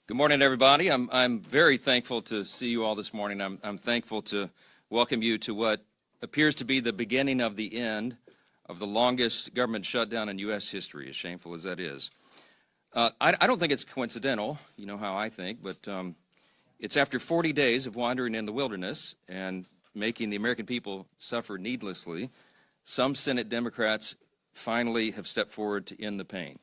Good morning, everybody. I'm very thankful to see you all this morning. I'm thankful to welcome you to what appears to be the beginning of the end of the longest government shutdown in U.S. history, as shameful as that is. I don't think it's coincidental, you know how I think, but it's after 40 days of wandering in the wilderness and making the American people suffer needlessly, some Senate Democrats finally have stepped forward to end the pain.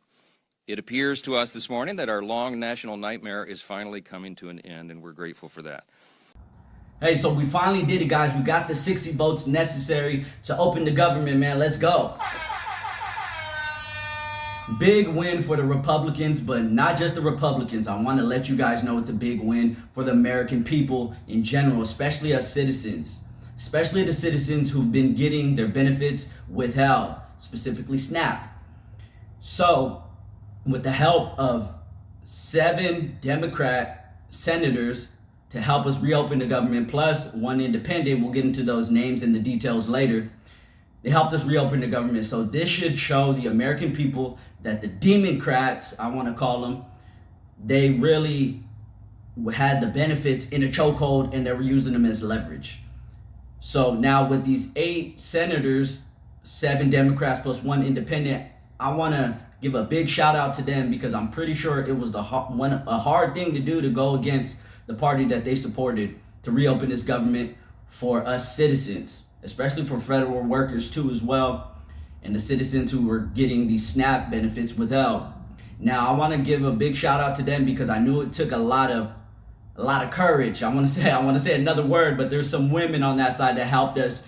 It appears to us this morning that our long national nightmare is finally coming to an end, and we're grateful for that. Hey, so we finally did it, guys. We got the 60 votes necessary to open the government, man. Let's go. Big win for the Republicans, but not just the Republicans. I want to let you guys know it's a big win for the American people in general, especially us citizens, especially the citizens who've been getting their benefits withheld, specifically SNAP. So, with the help of 7 Democrat senators to help us reopen the government, plus 1 independent, we'll get into those names and the details later. They helped us reopen the government. So this should show the American people that the Democrats, I want to call them, they really had the benefits in a chokehold and they were using them as leverage. So now with these 8 senators, 7 Democrats plus 1 independent, I want to give a big shout out to them because I'm pretty sure it was a hard thing to do to go against the party that they supported to reopen this government for us citizens, especially for federal workers too as well, and the citizens who were getting these SNAP benefits withheld. Now I want to give a big shout out to them because I knew it took a lot of courage. I want to say another word, but there's some women on that side that helped us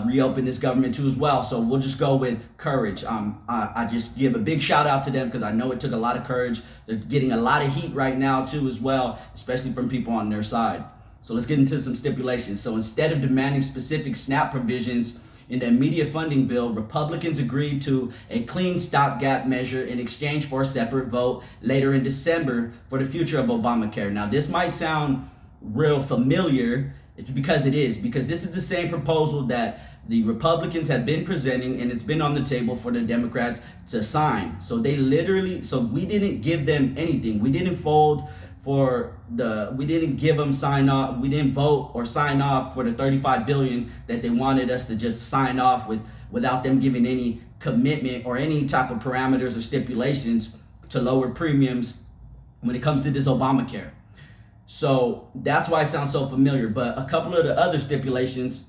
reopen this government too as well. So we'll just go with courage. I just give a big shout out to them because I know it took a lot of courage. They're getting a lot of heat right now too as well, especially from people on their side. So let's get into some stipulations. So instead of demanding specific SNAP provisions in the immediate funding bill, Republicans agreed to a clean stopgap measure in exchange for a separate vote later in December for the future of Obamacare. Now this might sound real familiar. It's because it is, because this is the same proposal that the Republicans have been presenting and it's been on the table for the Democrats to sign. So we didn't give them anything. We didn't we didn't give them sign off. We didn't vote or sign off for the $35 billion that they wanted us to just sign off without them giving any commitment or any type of parameters or stipulations to lower premiums when it comes to this Obamacare. So that's why it sounds so familiar. But a couple of the other stipulations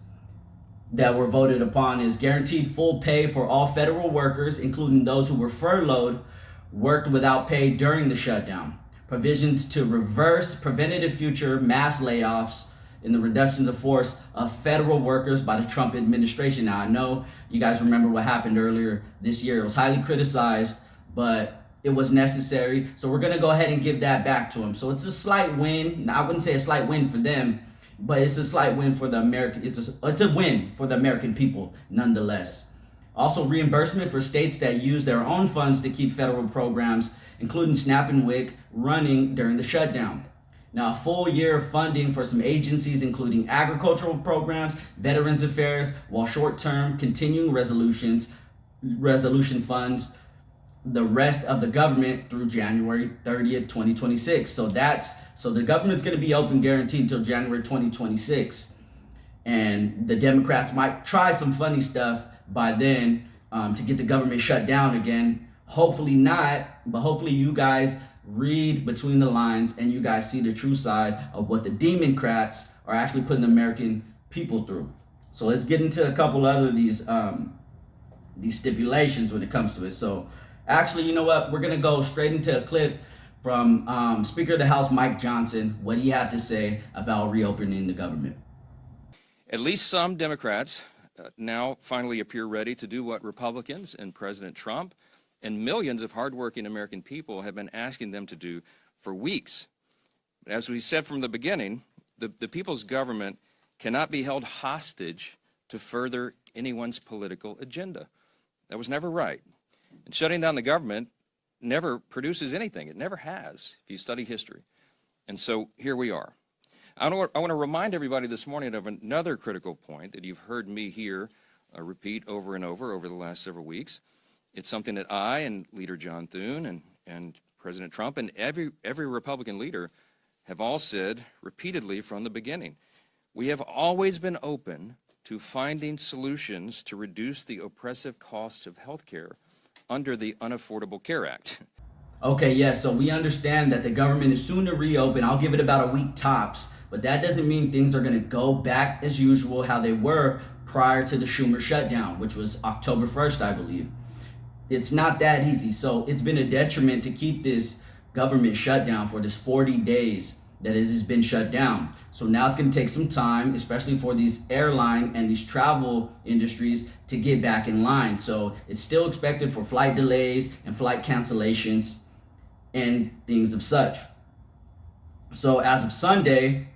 that were voted upon is guaranteed full pay for all federal workers, including those who were furloughed, worked without pay during the shutdown. Provisions to reverse preventative future mass layoffs in the reductions of force of federal workers by the Trump administration. Now, I know you guys remember what happened earlier this year. It was highly criticized, but it was necessary. So we're going to go ahead and give that back to them. So it's a slight win. Now, I wouldn't say a slight win for them, but it's a slight win for the American. It's a win for the American people nonetheless. Also, reimbursement for states that use their own funds to keep federal programs, including SNAP and WIC, running during the shutdown. Now, a full year of funding for some agencies, including agricultural programs, Veterans Affairs, while short-term continuing resolution funds the rest of the government through January 30th, 2026. So the government's going to be open guaranteed until January 2026. And the Democrats might try some funny stuff by then to get the government shut down again. Hopefully not, but hopefully you guys read between the lines and you guys see the true side of what the Democrats are actually putting the American people through. So let's get into a couple other of these stipulations when it comes to it. So actually, you know what? We're going to go straight into a clip from Speaker of the House Mike Johnson, what he had to say about reopening the government. At least some Democrats now finally appear ready to do what Republicans and President Trump and millions of hardworking American people have been asking them to do for weeks. But as we said from the beginning, the people's government cannot be held hostage to further anyone's political agenda. That was never right. And shutting down the government never produces anything. It never has, if you study history. And so here we are. I want to remind everybody this morning of another critical point that you've heard me here repeat over and over the last several weeks. It's something that I and Leader John Thune and President Trump and every Republican leader have all said repeatedly from the beginning. We have always been open to finding solutions to reduce the oppressive costs of health care under the Unaffordable Care Act. Okay, yes, so we understand that the government is soon to reopen. I'll give it about a week tops, but that doesn't mean things are going to go back as usual how they were prior to the Schumer shutdown, which was October 1st, I believe. It's not that easy. So it's been a detriment to keep this government shutdown for this 40 days that it has been shut down. So now it's going to take some time, especially for these airline and these travel industries, to get back in line. So it's still expected for flight delays and flight cancellations and things of such. So as of Sunday,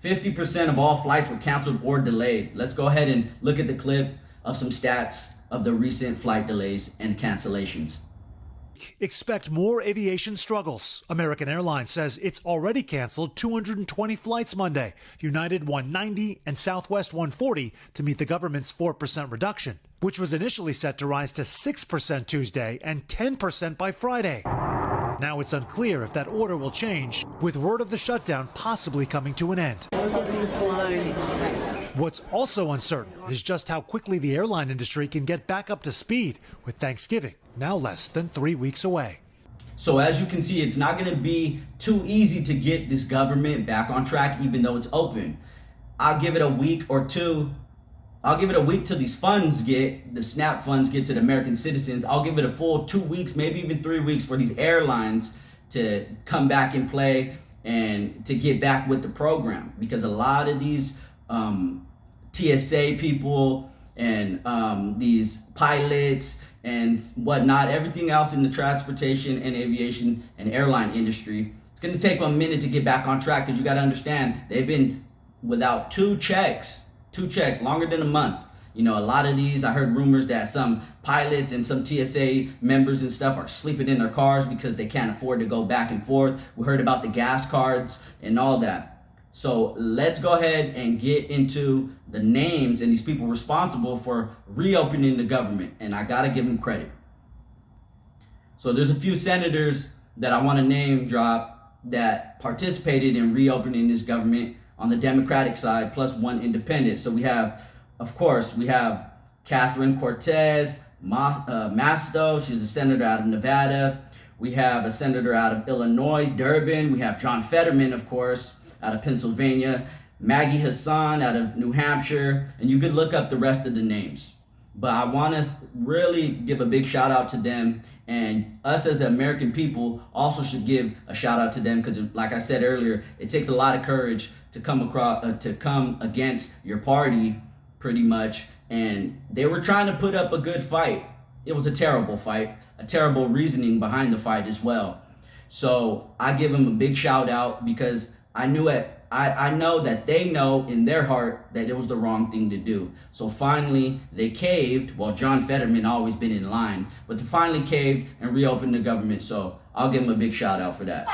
50% of all flights were canceled or delayed. Let's go ahead and look at the clip of some stats of the recent flight delays and cancellations. Expect more aviation struggles. American Airlines says it's already canceled 220 flights Monday. United 190 and Southwest 140 to meet the government's 4% reduction, which was initially set to rise to 6% Tuesday and 10% by Friday. Now it's unclear if that order will change, with word of the shutdown possibly coming to an end. What's also uncertain is just how quickly the airline industry can get back up to speed, with Thanksgiving now less than 3 weeks away. So as you can see, it's not going to be too easy to get this government back on track, even though it's open. I'll give it a week or two. I'll give it a week till these funds the SNAP funds get to the American citizens. I'll give it a full 2 weeks, maybe even 3 weeks for these airlines to come back and play and to get back with the program, because a lot of these TSA people and these pilots and whatnot, everything else in the transportation and aviation and airline industry, it's going to take them a minute to get back on track, because you got to understand they've been without two checks longer than a month. You know, a lot of these, I heard rumors that some pilots and some TSA members and stuff are sleeping in their cars because they can't afford to go back and forth. We heard about the gas cards and all that. So let's go ahead and get into the names and these people responsible for reopening the government. And I got to give them credit. So there's a few senators that I want to name drop that participated in reopening this government on the Democratic side, plus one independent. So we have, of course, Catherine Cortez Masto. She's a senator out of Nevada. We have a senator out of Illinois, Durbin. We have John Fetterman, of course, out of Pennsylvania. Maggie Hassan out of New Hampshire. And you could look up the rest of the names. But I want to really give a big shout out to them. And us as the American people also should give a shout out to them, because like I said earlier, it takes a lot of courage to come against your party, pretty much. And they were trying to put up a good fight. It was a terrible fight, a terrible reasoning behind the fight as well. So I give them a big shout out, because I know that they know in their heart that it was the wrong thing to do. So finally they caved. Well, John Fetterman always been in line, but they finally caved and reopened the government. So I'll give them a big shout out for that.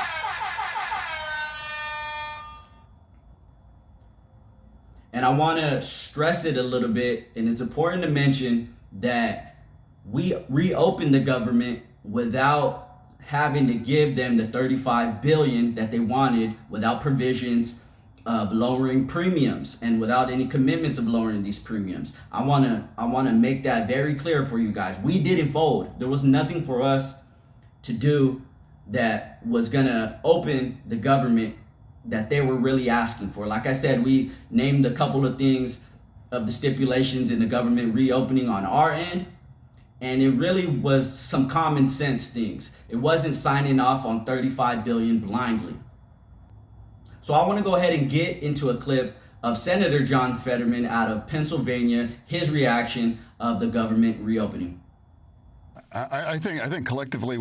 And I want to stress it a little bit, and it's important to mention that we reopened the government without having to give them the $35 billion that they wanted, without provisions of lowering premiums and without any commitments of lowering these premiums. I want to make that very clear for you guys. We didn't fold. There was nothing for us to do that was going to open the government that they were really asking for. Like I said, we named a couple of things of the stipulations in the government reopening on our end, and it really was some common sense things. It wasn't signing off on $35 billion blindly. So I want to go ahead and get into a clip of Senator John Fetterman out of Pennsylvania, his reaction of the government reopening. I think collectively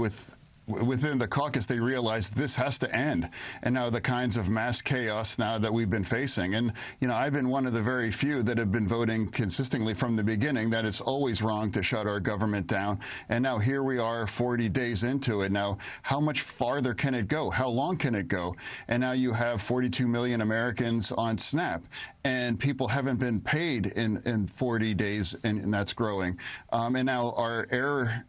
within the caucus, they realized this has to end. And now the kinds of mass chaos now that we've been facing. And, you know, I've been one of the very few that have been voting consistently from the beginning that it's always wrong to shut our government down. And now here we are 40 days into it. Now, how much farther can it go? How long can it go? And now you have 42 million Americans on SNAP, and people haven't been paid in 40 days, and that's growing. And now our air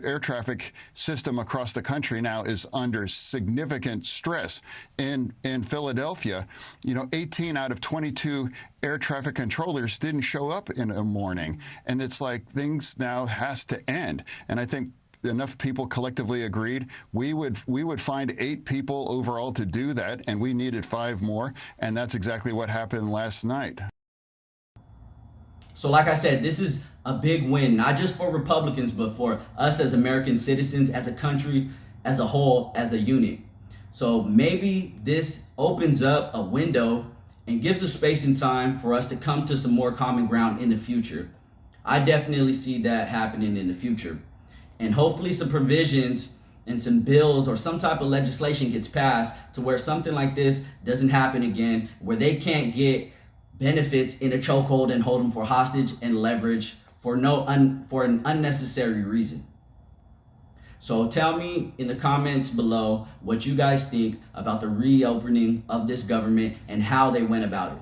air traffic system across the country now is under significant stress. In Philadelphia, 18 out of 22 air traffic controllers didn't show up in a morning. And it's like things now has to end. And I think enough people collectively agreed we would find 8 people overall to do that, and we needed 5 more, and that's exactly what happened last night. So like I said, this is a big win, not just for Republicans, but for us as American citizens, as a country, as a whole, as a unit. So maybe this opens up a window and gives us space and time for us to come to some more common ground in the future. I definitely see that happening in the future. And hopefully some provisions and some bills or some type of legislation gets passed to where something like this doesn't happen again, where they can't get benefits in a chokehold and hold them for hostage and leverage for an unnecessary reason. So tell me in the comments below what you guys think about the reopening of this government and how they went about it.